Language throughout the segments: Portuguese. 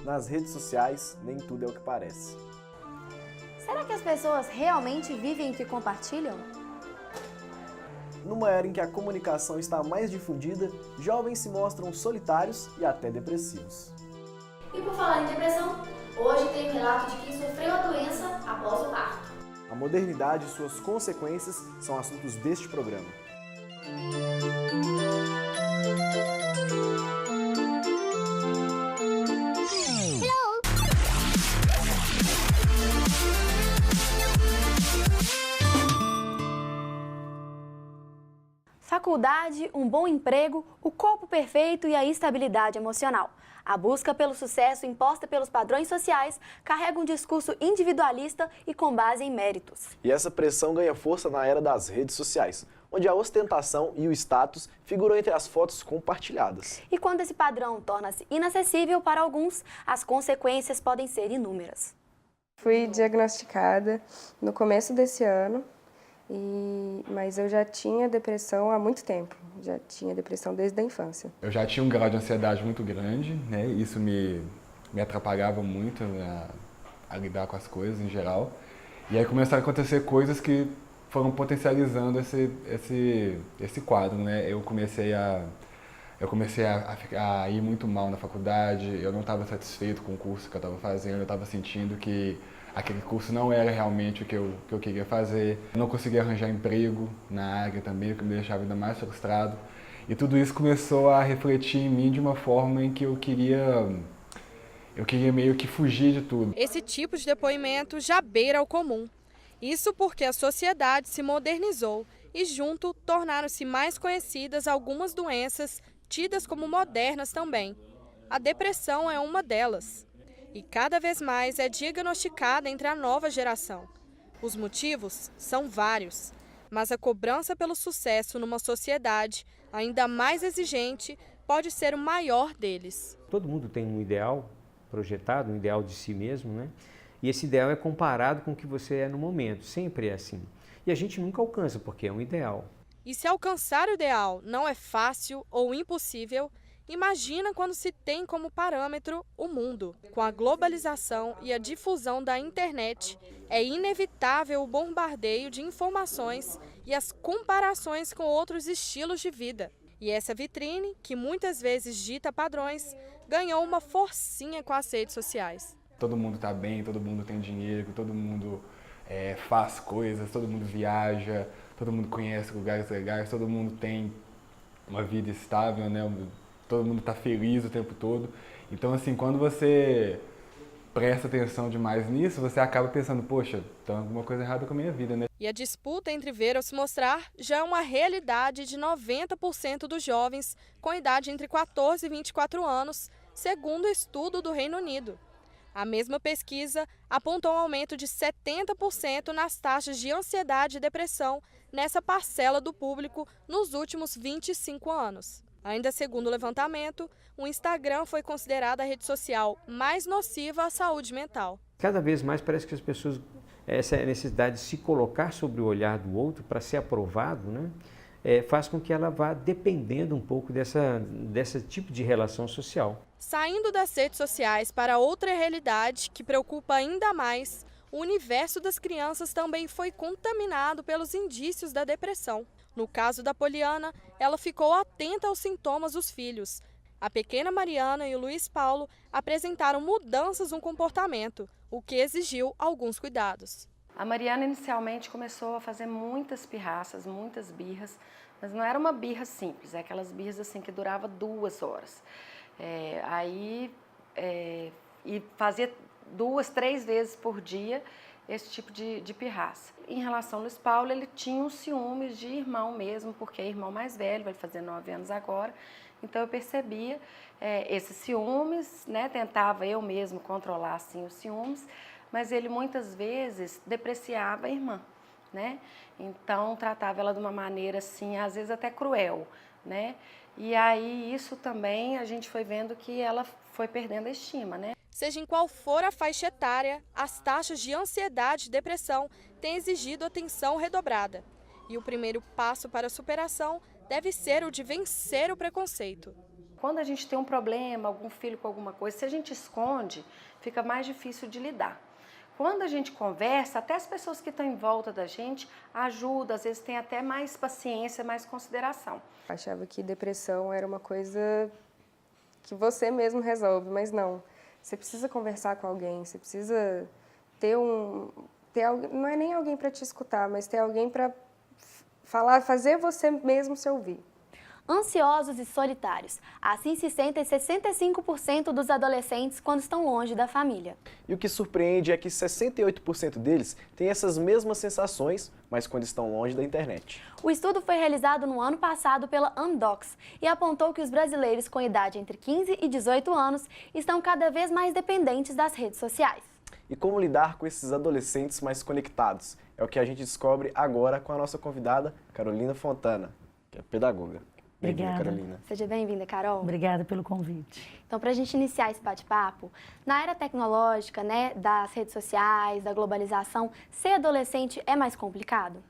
nas redes sociais, nem tudo é o que parece. Será que as pessoas realmente vivem o que compartilham? Numa era em que a comunicação está mais difundida, jovens se mostram solitários e até depressivos. E por falar em depressão, hoje tem um relato de quem sofreu a doença após o parto. A modernidade e suas consequências são assuntos deste programa. Faculdade, um bom emprego, o corpo perfeito e a estabilidade emocional. A busca pelo sucesso imposta pelos padrões sociais carrega um discurso individualista e com base em méritos. E essa pressão ganha força na era das redes sociais, onde a ostentação e o status figuram entre as fotos compartilhadas. E quando esse padrão torna-se inacessível para alguns, as consequências podem ser inúmeras. Fui diagnosticada no começo desse ano. Mas eu já tinha depressão há muito tempo, já tinha depressão desde a infância. Eu já tinha um grau de ansiedade muito grande, né? Isso me atrapalhava muito a lidar com as coisas em geral. E aí começaram a acontecer coisas que foram potencializando esse quadro, né? Eu comecei a ir muito mal na faculdade, eu não estava satisfeito com o curso que eu estava fazendo, eu estava sentindo que aquele curso não era realmente o que eu queria fazer. Eu não conseguia arranjar emprego na área também, o que me deixava ainda mais frustrado. E tudo isso começou a refletir em mim de uma forma em que eu queria meio que fugir de tudo. Esse tipo de depoimento já beira o comum. Isso porque a sociedade se modernizou e junto tornaram-se mais conhecidas algumas doenças tidas como modernas também. A depressão é uma delas. E cada vez mais é diagnosticada entre a nova geração. Os motivos são vários, mas a cobrança pelo sucesso numa sociedade ainda mais exigente pode ser o maior deles. Todo mundo tem um ideal projetado, um ideal de si mesmo, né? E esse ideal é comparado com o que você é no momento, sempre é assim. E a gente nunca alcança, porque é um ideal. E se alcançar o ideal não é fácil ou impossível, imagina quando se tem como parâmetro o mundo. Com a globalização e a difusão da internet, é inevitável o bombardeio de informações e as comparações com outros estilos de vida. E essa vitrine, que muitas vezes dita padrões, ganhou uma forcinha com as redes sociais. Todo mundo está bem, todo mundo tem dinheiro, todo mundo faz coisas, todo mundo viaja, todo mundo conhece lugares legais, todo mundo tem uma vida estável, né? Todo mundo está feliz o tempo todo. Então, assim, quando você presta atenção demais nisso, você acaba pensando, poxa, tem alguma coisa errada com a minha vida, né? E a disputa entre ver ou se mostrar já é uma realidade de 90% dos jovens com idade entre 14 e 24 anos, segundo o estudo do Reino Unido. A mesma pesquisa apontou um aumento de 70% nas taxas de ansiedade e depressão nessa parcela do público nos últimos 25 anos. Ainda segundo o levantamento, o Instagram foi considerada a rede social mais nociva à saúde mental. Cada vez mais parece que as pessoas, essa necessidade de se colocar sobre o olhar do outro para ser aprovado, né, faz com que ela vá dependendo um pouco desse tipo de relação social. Saindo das redes sociais para outra realidade que preocupa ainda mais, o universo das crianças também foi contaminado pelos indícios da depressão. No caso da Poliana, ela ficou atenta aos sintomas dos filhos. A pequena Mariana e o Luiz Paulo apresentaram mudanças no comportamento, o que exigiu alguns cuidados. A Mariana inicialmente começou a fazer muitas pirraças, muitas birras, mas não era uma birra simples, é aquelas birras assim que durava 2 horas. E fazia 2, 3 vezes por dia esse tipo de pirraça. Em relação ao Luiz Paulo, ele tinha uns ciúmes de irmão mesmo, porque é irmão mais velho, vai fazer 9 anos agora. Então eu percebia esses ciúmes, né? Tentava eu mesmo controlar assim, os ciúmes, mas ele muitas vezes depreciava a irmã, né? Então tratava ela de uma maneira assim, às vezes até cruel, né? E aí isso também a gente foi vendo que ela foi perdendo a estima, né? Seja em qual for a faixa etária, as taxas de ansiedade e depressão têm exigido atenção redobrada. E o primeiro passo para a superação deve ser o de vencer o preconceito. Quando a gente tem um problema, algum filho com alguma coisa, se a gente esconde, fica mais difícil de lidar. Quando a gente conversa, até as pessoas que estão em volta da gente ajudam, às vezes tem até mais paciência, mais consideração. Achava que depressão era uma coisa que você mesmo resolve, mas não. Você precisa conversar com alguém, você precisa ter não é nem alguém para te escutar, mas ter alguém para fazer você mesmo se ouvir. Ansiosos e solitários. Assim se sentem 65% dos adolescentes quando estão longe da família. E o que surpreende é que 68% deles têm essas mesmas sensações, mas quando estão longe da internet. O estudo foi realizado no ano passado pela Amdocs e apontou que os brasileiros com idade entre 15 e 18 anos estão cada vez mais dependentes das redes sociais. E como lidar com esses adolescentes mais conectados? É o que a gente descobre agora com a nossa convidada, Carolina Fontana, que é pedagoga. Bem-vinda, Carolina. Seja bem-vinda, Carol. Obrigada pelo convite. Então, para a gente iniciar esse bate-papo, na era tecnológica, né, das redes sociais, da globalização, ser adolescente é mais complicado?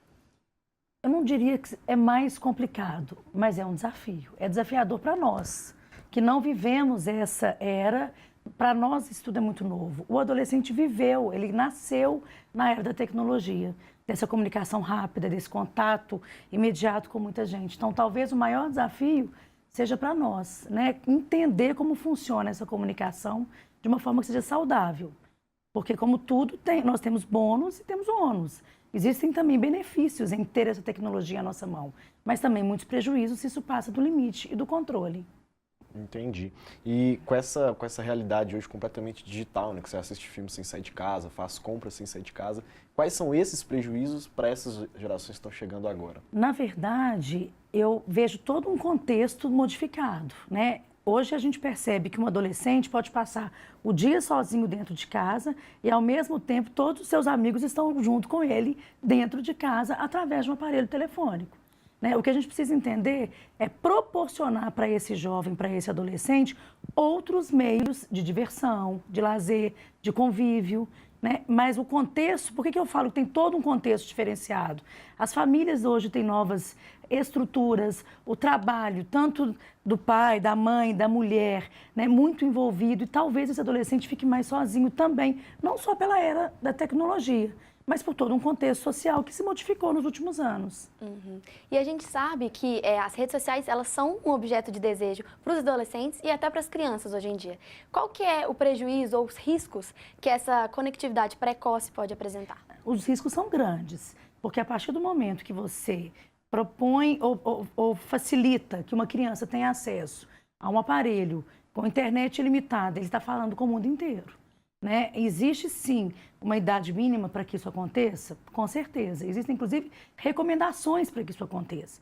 Eu não diria que é mais complicado, mas é um desafio. É desafiador para nós, que não vivemos essa era. Para nós, isso tudo é muito novo. O adolescente viveu, ele nasceu na era da tecnologia, dessa comunicação rápida, desse contato imediato com muita gente. Então, talvez o maior desafio seja para nós, né? Entender como funciona essa comunicação de uma forma que seja saudável. Porque, como tudo, nós temos bônus e temos ônus. Existem também benefícios em ter essa tecnologia à nossa mão, mas também muitos prejuízos se isso passa do limite e do controle. Entendi. E com essa realidade hoje completamente digital, né, que você assiste filmes sem sair de casa, faz compras sem sair de casa, quais são esses prejuízos para essas gerações que estão chegando agora? Na verdade, eu vejo todo um contexto modificado, né? Hoje a gente percebe que um adolescente pode passar o dia sozinho dentro de casa e, ao mesmo tempo, todos os seus amigos estão junto com ele dentro de casa através de um aparelho telefônico. O que a gente precisa entender é proporcionar para esse jovem, para esse adolescente, outros meios de diversão, de lazer, de convívio, né? Mas o contexto, por que eu falo que tem todo um contexto diferenciado? As famílias hoje têm novas estruturas, o trabalho, tanto do pai, da mãe, da mulher, né? Muito envolvido, e talvez esse adolescente fique mais sozinho também, não só pela era da tecnologia, mas por todo um contexto social que se modificou nos últimos anos. E a gente sabe que as redes sociais, elas são um objeto de desejo para os adolescentes e até para as crianças hoje em dia. Qual que é o prejuízo ou os riscos que essa conectividade precoce pode apresentar? Os riscos são grandes, porque a partir do momento que você propõe ou facilita que uma criança tenha acesso a um aparelho com internet ilimitada, ele está falando com o mundo inteiro. Né? Existe, sim, uma idade mínima para que isso aconteça? Com certeza. Existem, inclusive, recomendações para que isso aconteça.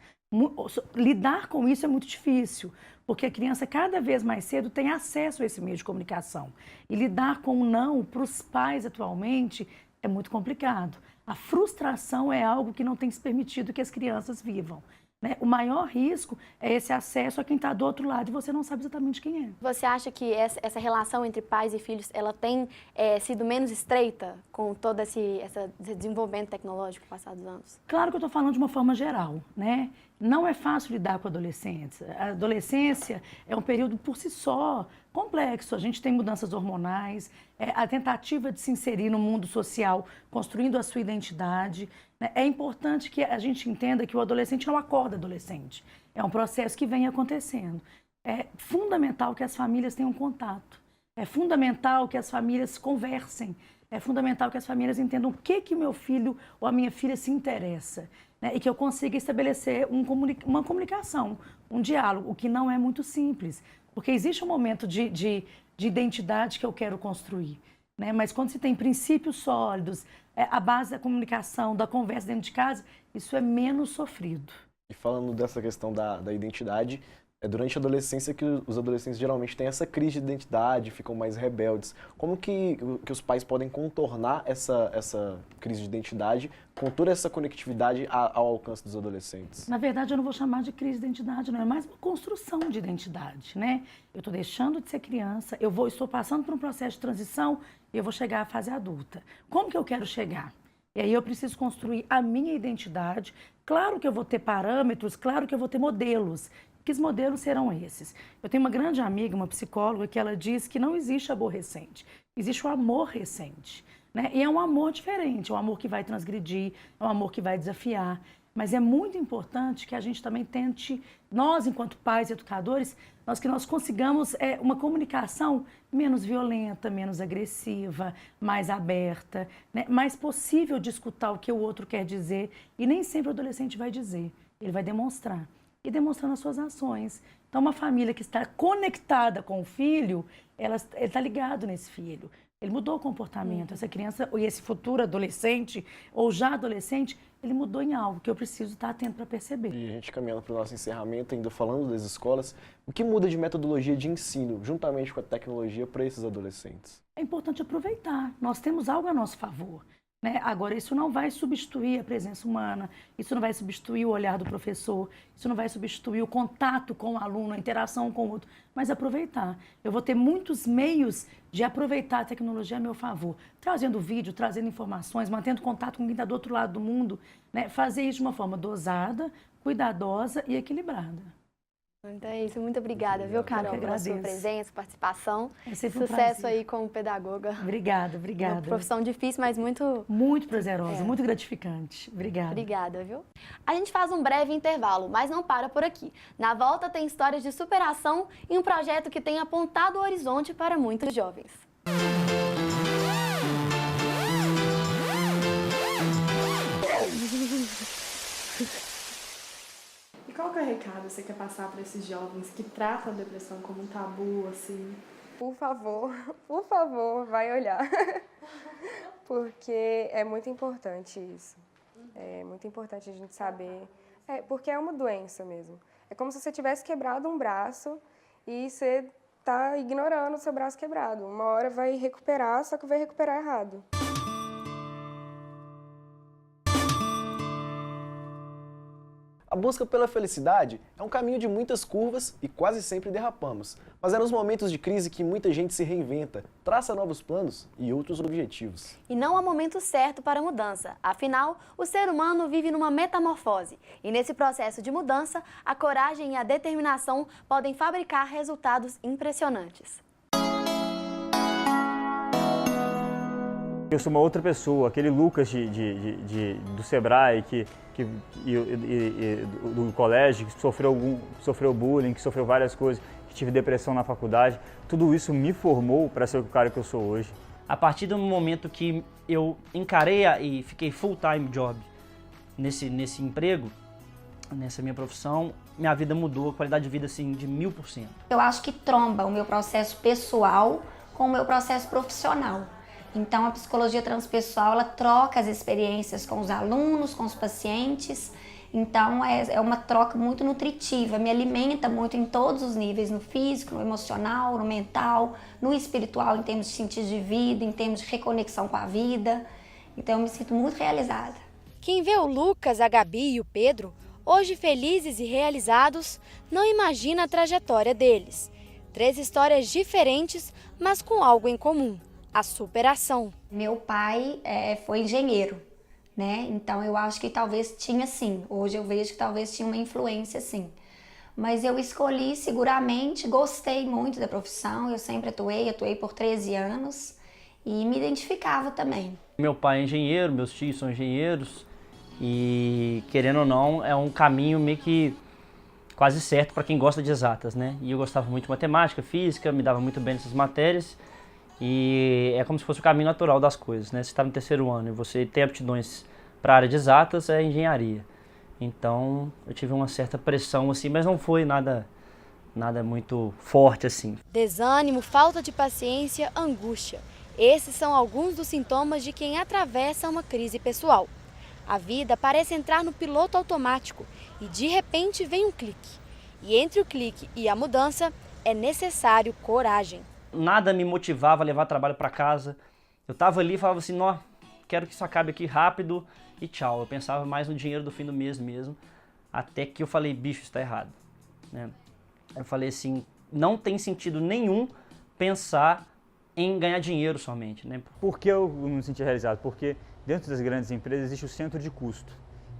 Lidar com isso é muito difícil, porque a criança, cada vez mais cedo, tem acesso a esse meio de comunicação. E lidar com o não para os pais, atualmente, é muito complicado. A frustração é algo que não tem se permitido que as crianças vivam. Né? O maior risco é esse acesso a quem está do outro lado e você não sabe exatamente quem é. Você acha que essa relação entre pais e filhos, ela tem sido menos estreita com todo esse desenvolvimento tecnológico passados anos? Claro que eu estou falando de uma forma geral, né? Não é fácil lidar com adolescentes. A adolescência é um período por si só complexo. A gente tem mudanças hormonais, a tentativa de se inserir no mundo social, construindo a sua identidade. É importante que a gente entenda que o adolescente não acorda adolescente. É um processo que vem acontecendo. É fundamental que as famílias tenham contato. É fundamental que as famílias conversem. É fundamental que as famílias entendam o que o meu filho ou a minha filha se interessa. Né? E que eu consiga estabelecer uma comunicação, um diálogo, o que não é muito simples. Porque existe um momento de identidade que eu quero construir. Né? Mas quando se tem princípios sólidos, a base da comunicação, da conversa dentro de casa, isso é menos sofrido. E falando dessa questão da identidade, é durante a adolescência que os adolescentes geralmente têm essa crise de identidade, ficam mais rebeldes. Como que os pais podem contornar essa crise de identidade com toda essa conectividade ao alcance dos adolescentes? Na verdade, eu não vou chamar de crise de identidade, não. É mais uma construção de identidade, né? Eu estou deixando de ser criança, estou passando por um processo de transição e eu vou chegar à fase adulta. Como que eu quero chegar? E aí eu preciso construir a minha identidade, Claro que eu vou ter parâmetros, claro que eu vou ter modelos. Que modelos serão esses? Eu tenho uma grande amiga, uma psicóloga, que ela diz que não existe amor recente, existe o amor recente, né? E é um amor diferente, é um amor que vai transgredir, é um amor que vai desafiar. Mas é muito importante que a gente também tente, nós enquanto pais e educadores, nós consigamos uma comunicação menos violenta, menos agressiva, mais aberta, né? Mais possível de escutar o que o outro quer dizer. E nem sempre o adolescente vai dizer, ele vai demonstrar. E demonstrando as suas ações. Então, uma família que está conectada com o filho, ele está ligado nesse filho. Ele mudou o comportamento. Essa criança, ou esse futuro adolescente, ou já adolescente, ele mudou em algo que eu preciso estar atento para perceber. E a gente caminhando para o nosso encerramento, ainda falando das escolas, o que muda de metodologia de ensino, juntamente com a tecnologia, para esses adolescentes? É importante aproveitar. Nós temos algo a nosso favor. Né? Agora, isso não vai substituir a presença humana, isso não vai substituir o olhar do professor, isso não vai substituir o contato com o aluno, a interação com o outro, mas aproveitar. Eu vou ter muitos meios de aproveitar a tecnologia a meu favor, trazendo vídeo, trazendo informações, mantendo contato com quem está do outro lado do mundo, né? Fazer isso de uma forma dosada, cuidadosa e equilibrada. Então é isso, muito obrigada, viu, Carol, pela sua presença, participação. Sucesso aí como pedagoga. Obrigada. Uma profissão difícil, mas muito... Muito prazerosa, muito gratificante. Obrigada. Obrigada, viu? A gente faz um breve intervalo, mas não para por aqui. Na volta tem histórias de superação e um projeto que tem apontado o horizonte para muitos jovens. E qual que é o recado que você quer passar para esses jovens que tratam a depressão como um tabu, assim? Por favor, vai olhar. Porque é muito importante isso. É muito importante a gente saber. Porque é uma doença mesmo. É como se você tivesse quebrado um braço e você está ignorando o seu braço quebrado. Uma hora vai recuperar, só que vai recuperar errado. A busca pela felicidade é um caminho de muitas curvas e quase sempre derrapamos. Mas é nos momentos de crise que muita gente se reinventa, traça novos planos e outros objetivos. E não há momento certo para a mudança. Afinal, o ser humano vive numa metamorfose. E nesse processo de mudança, a coragem e a determinação podem fabricar resultados impressionantes. Eu sou uma outra pessoa, aquele Lucas do Sebrae, do colégio, que sofreu bullying, que sofreu várias coisas, que tive depressão na faculdade. Tudo isso me formou para ser o cara que eu sou hoje. A partir do momento que eu encarei e fiquei full-time job nesse emprego, nessa minha profissão, minha vida mudou, a qualidade de vida assim, de 1000%. Eu acho que tromba o meu processo pessoal com o meu processo profissional. Então, a psicologia transpessoal, ela troca as experiências com os alunos, com os pacientes. Então, é uma troca muito nutritiva, me alimenta muito em todos os níveis, no físico, no emocional, no mental, no espiritual, em termos de sentido de vida, em termos de reconexão com a vida. Então, eu me sinto muito realizada. Quem vê o Lucas, a Gabi e o Pedro, hoje felizes e realizados, não imagina a trajetória deles. 3 histórias diferentes, mas com algo em comum. A superação. Meu pai foi engenheiro, né? Então eu acho que talvez tinha sim. Hoje eu vejo que talvez tinha uma influência sim. Mas eu escolhi seguramente, gostei muito da profissão, eu sempre atuei por 13 anos e me identificava também. Meu pai é engenheiro, meus tios são engenheiros e, querendo ou não, é um caminho meio que quase certo para quem gosta de exatas, né? E eu gostava muito de matemática, física, me dava muito bem nessas matérias. E é como se fosse o caminho natural das coisas, né? Você está no 3º ano e você tem aptidões para a área de exatas, é engenharia. Então, eu tive uma certa pressão, assim, mas não foi nada muito forte, assim. Desânimo, falta de paciência, angústia. Esses são alguns dos sintomas de quem atravessa uma crise pessoal. A vida parece entrar no piloto automático e, de repente, vem um clique. E entre o clique e a mudança, é necessário coragem. Nada me motivava a levar trabalho para casa. Eu estava ali e falava assim, não, quero que isso acabe aqui rápido e tchau. Eu pensava mais no dinheiro do fim do mês mesmo, até que eu falei, bicho, isso tá errado. Né? Eu falei assim, não tem sentido nenhum pensar em ganhar dinheiro somente. Né? Por que eu não me senti realizado? Porque dentro das grandes empresas existe o centro de custo.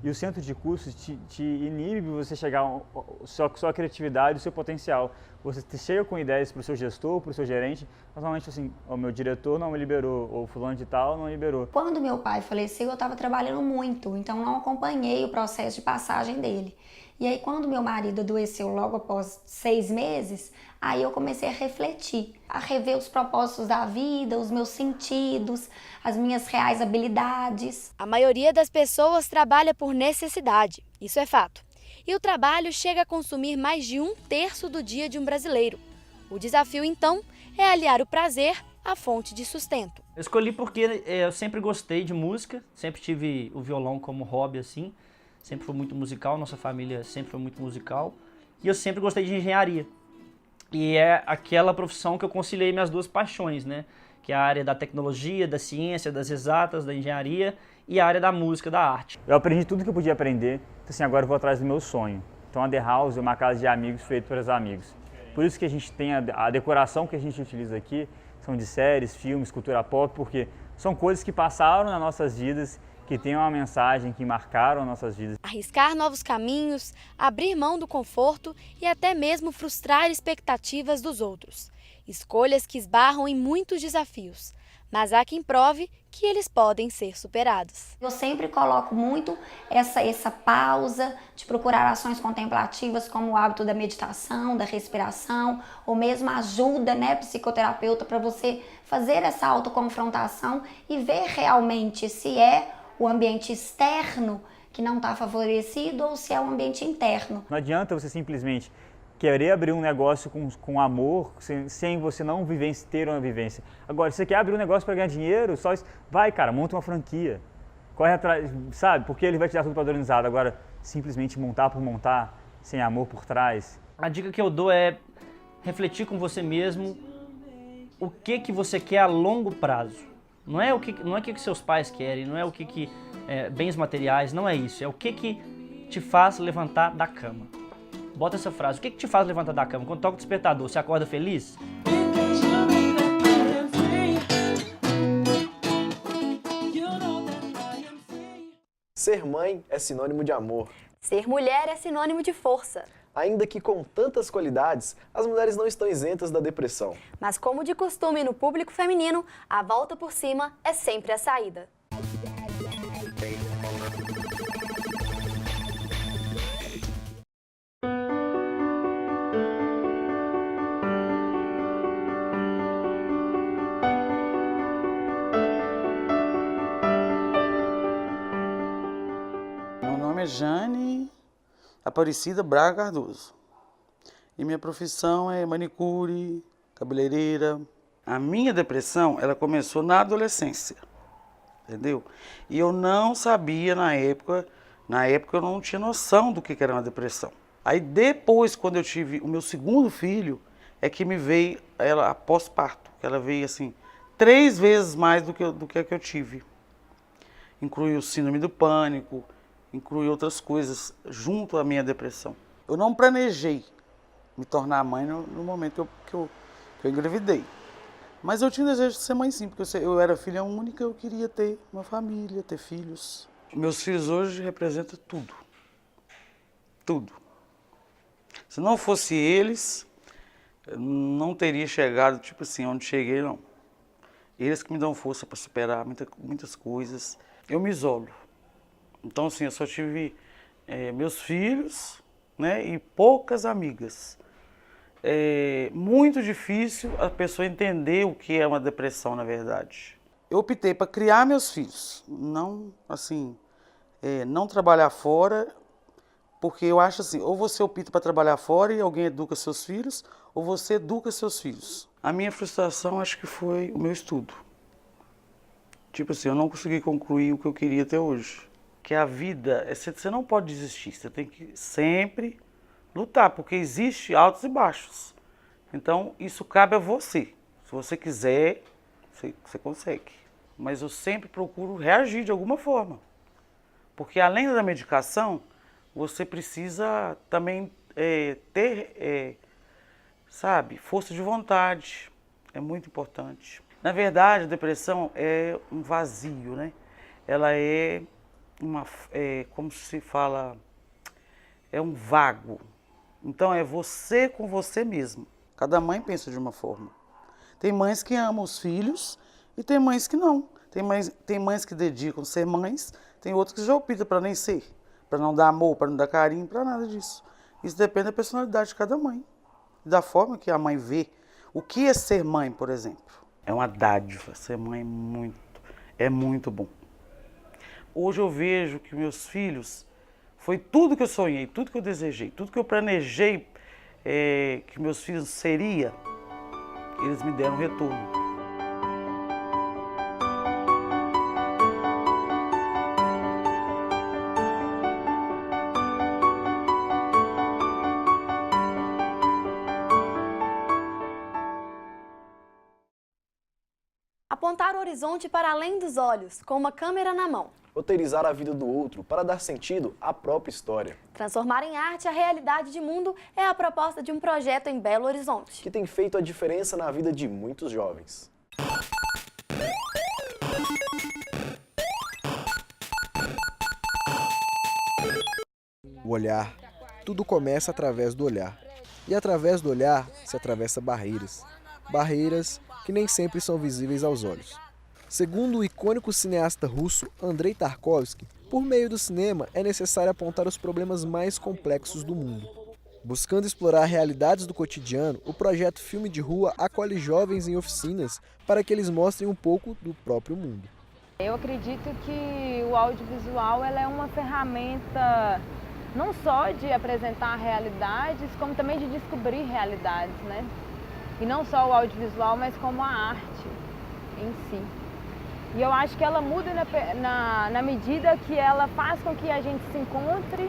E o centro de cursos te inibe você chegar sua criatividade, o seu potencial. Você chega com ideias para o seu gestor, para o seu gerente, mas normalmente assim, o meu diretor não me liberou, ou fulano de tal não liberou. Quando meu pai faleceu, eu estava trabalhando muito, então não acompanhei o processo de passagem dele. E aí, quando meu marido adoeceu logo após 6 meses, aí eu comecei a refletir, a rever os propósitos da vida, os meus sentidos, as minhas reais habilidades. A maioria das pessoas trabalha por necessidade, isso é fato. E o trabalho chega a consumir mais de 1/3 do dia de um brasileiro. O desafio, então, é aliar o prazer à fonte de sustento. Eu escolhi porque eu sempre gostei de música, sempre tive o violão como hobby, assim. Sempre fui muito musical, nossa família sempre foi muito musical. E eu sempre gostei de engenharia. E é aquela profissão que eu conciliei minhas duas paixões, né? Que é a área da tecnologia, da ciência, das exatas, da engenharia e a área da música, da arte. Eu aprendi tudo que eu podia aprender, então assim, agora eu vou atrás do meu sonho. Então a The House é uma casa de amigos feita para os amigos. Por isso que a gente tem a decoração que a gente utiliza aqui, são de séries, filmes, cultura pop, porque são coisas que passaram nas nossas vidas, que têm uma mensagem, que marcaram nossas vidas. Arriscar novos caminhos, abrir mão do conforto e até mesmo frustrar expectativas dos outros. Escolhas que esbarram em muitos desafios, mas há quem prove que eles podem ser superados. Eu sempre coloco muito essa pausa de procurar ações contemplativas como o hábito da meditação, da respiração, ou mesmo ajuda, né, psicoterapeuta, para você fazer essa autoconfrontação e ver realmente se é o ambiente externo que não está favorecido ou se é o ambiente interno. Não adianta você simplesmente querer abrir um negócio com amor, sem você não ter uma vivência. Agora, se você quer abrir um negócio para ganhar dinheiro, só vai, cara, monta uma franquia. Corre atrás, sabe? Porque ele vai te dar tudo padronizado. Agora, simplesmente montar por montar, sem amor por trás. A dica que eu dou é refletir com você mesmo o que você quer a longo prazo. Não é o que seus pais querem, não é o que bens materiais, não é isso. É o que te faz levantar da cama. Bota essa frase. O que te faz levantar da cama? Quando toca o despertador, você acorda feliz? Ser mãe é sinônimo de amor. Ser mulher é sinônimo de força. Ainda que com tantas qualidades, as mulheres não estão isentas da depressão. Mas como de costume no público feminino, a volta por cima é sempre a saída. Meu nome é Jane Aparecida Braga Cardoso. E minha profissão é manicure, cabeleireira. A minha depressão, ela começou na adolescência, entendeu? E eu não sabia na época eu não tinha noção do que era uma depressão. Aí depois, quando eu tive o meu segundo filho, é que me veio ela após parto. Ela veio assim, 3 vezes mais do que a que eu tive. Incluiu o síndrome do pânico, inclui outras coisas junto à minha depressão. Eu não planejei me tornar mãe no momento que eu engravidei. Mas eu tinha o desejo de ser mãe sim, porque eu era filha única, eu queria ter uma família, ter filhos. Meus filhos hoje representam tudo. Tudo. Se não fosse eles, eu não teria chegado, tipo assim, onde cheguei, não. Eles que me dão força para superar muitas coisas. Eu me isolo. Então, assim, eu só tive meus filhos, né, e poucas amigas. É muito difícil a pessoa entender o que é uma depressão, na verdade. Eu optei para criar meus filhos, não, assim, não trabalhar fora, porque eu acho assim, ou você opta para trabalhar fora e alguém educa seus filhos, ou você educa seus filhos. A minha frustração, acho que foi o meu estudo. Tipo assim, eu não consegui concluir o que eu queria até hoje. Que a vida, você não pode desistir, você tem que sempre lutar, porque existe altos e baixos. Então, isso cabe a você. Se você quiser, você consegue. Mas eu sempre procuro reagir de alguma forma. Porque além da medicação, você precisa também ter, sabe, força de vontade. É muito importante. Na verdade, a depressão é um vazio, né? Ela é como se fala, é um vago. Então é você com você mesmo. Cada mãe pensa de uma forma. Tem mães que amam os filhos e tem mães que não. Tem mães que dedicam a ser mães, tem outras que já optam para nem ser, para não dar amor, para não dar carinho, para nada disso. Isso depende da personalidade de cada mãe, da forma que a mãe vê. O que é ser mãe, por exemplo? É uma dádiva, ser mãe é muito bom. Hoje eu vejo que meus filhos, foi tudo que eu sonhei, tudo que eu desejei, tudo que eu planejei que meus filhos seriam, eles me deram retorno. Apontar o horizonte para além dos olhos, com uma câmera na mão. Roteirizar a vida do outro para dar sentido à própria história. Transformar em arte a realidade de mundo é a proposta de um projeto em Belo Horizonte, que tem feito a diferença na vida de muitos jovens. O olhar. Tudo começa através do olhar. E através do olhar se atravessa barreiras. Barreiras que nem sempre são visíveis aos olhos. Segundo o icônico cineasta russo Andrei Tarkovsky, por meio do cinema é necessário apontar os problemas mais complexos do mundo. Buscando explorar realidades do cotidiano, o projeto Filme de Rua acolhe jovens em oficinas para que eles mostrem um pouco do próprio mundo. Eu acredito que o audiovisual ela é uma ferramenta não só de apresentar realidades, como também de descobrir realidades, né? E não só o audiovisual, mas como a arte em si. E eu acho que ela muda na medida que ela faz com que a gente se encontre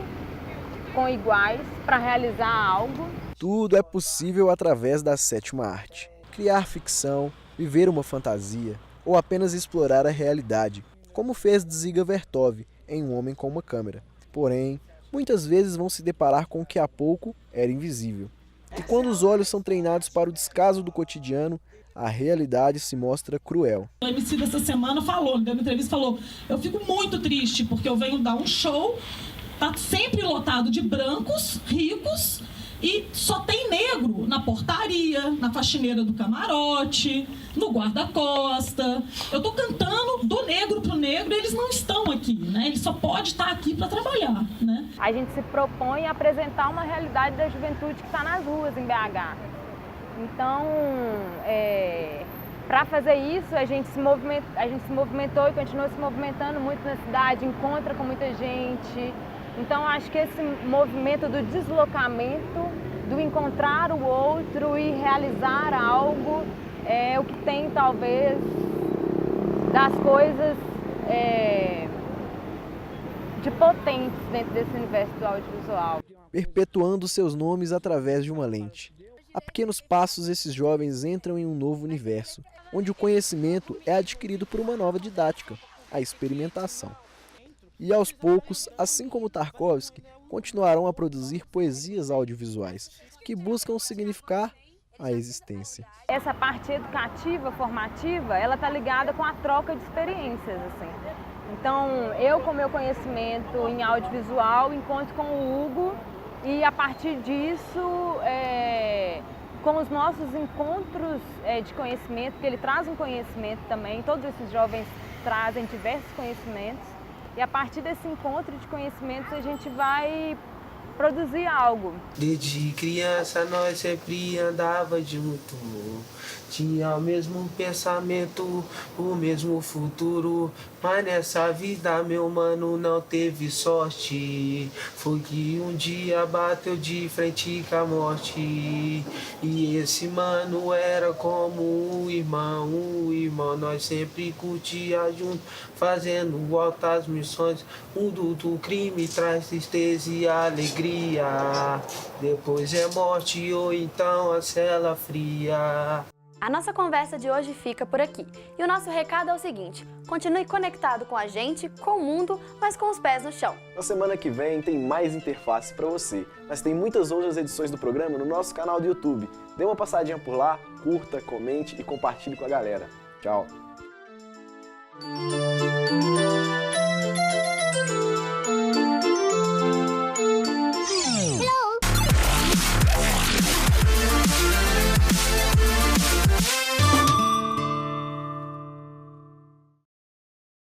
com iguais para realizar algo. Tudo é possível através da sétima arte. Criar ficção, viver uma fantasia ou apenas explorar a realidade, como fez Dziga Vertov em Um Homem com uma Câmera. Porém, muitas vezes vão se deparar com o que há pouco era invisível. E quando os olhos são treinados para o descaso do cotidiano, a realidade se mostra cruel. O MC dessa semana deu uma entrevista e falou: eu fico muito triste porque eu venho dar um show, tá sempre lotado de brancos, ricos, e só tem negro na portaria, na faxineira do camarote, no guarda-costa. Eu tô cantando do negro pro negro e eles não estão aqui, né? Ele só pode estar aqui para trabalhar, né? A gente se propõe a apresentar uma realidade da juventude que está nas ruas em BH. Então, para fazer isso, a gente se movimentou e continua se movimentando muito na cidade, encontra com muita gente. Então, acho que esse movimento do deslocamento, do encontrar o outro e realizar algo, é o que tem, talvez, das coisas de potentes dentro desse universo do audiovisual. Perpetuando seus nomes através de uma lente. A pequenos passos, esses jovens entram em um novo universo, onde o conhecimento é adquirido por uma nova didática, a experimentação. E aos poucos, assim como Tarkovsky, continuarão a produzir poesias audiovisuais, que buscam significar a existência. Essa parte educativa, formativa, ela está ligada com a troca de experiências, assim. Então, eu com meu conhecimento em audiovisual encontro com o Hugo e a partir disso, com os nossos encontros de conhecimento, porque ele traz um conhecimento também, todos esses jovens trazem diversos conhecimentos, e a partir desse encontro de conhecimentos a gente vai produzir algo. Desde criança nós sempre andava junto, tinha o mesmo pensamento, o mesmo futuro, mas nessa vida meu mano não teve sorte. Foi que um dia bateu de frente com a morte, e esse mano era como um irmão, nós sempre curtia junto, fazendo altas missões. O mundo do crime traz tristeza e alegria, depois é morte ou então a cela fria. A nossa conversa de hoje fica por aqui. E o nosso recado é o seguinte: continue conectado com a gente, com o mundo, mas com os pés no chão. Na semana que vem tem mais interface para você, mas tem muitas outras edições do programa no nosso canal do YouTube. Dê uma passadinha por lá, curta, comente e compartilhe com a galera. Tchau!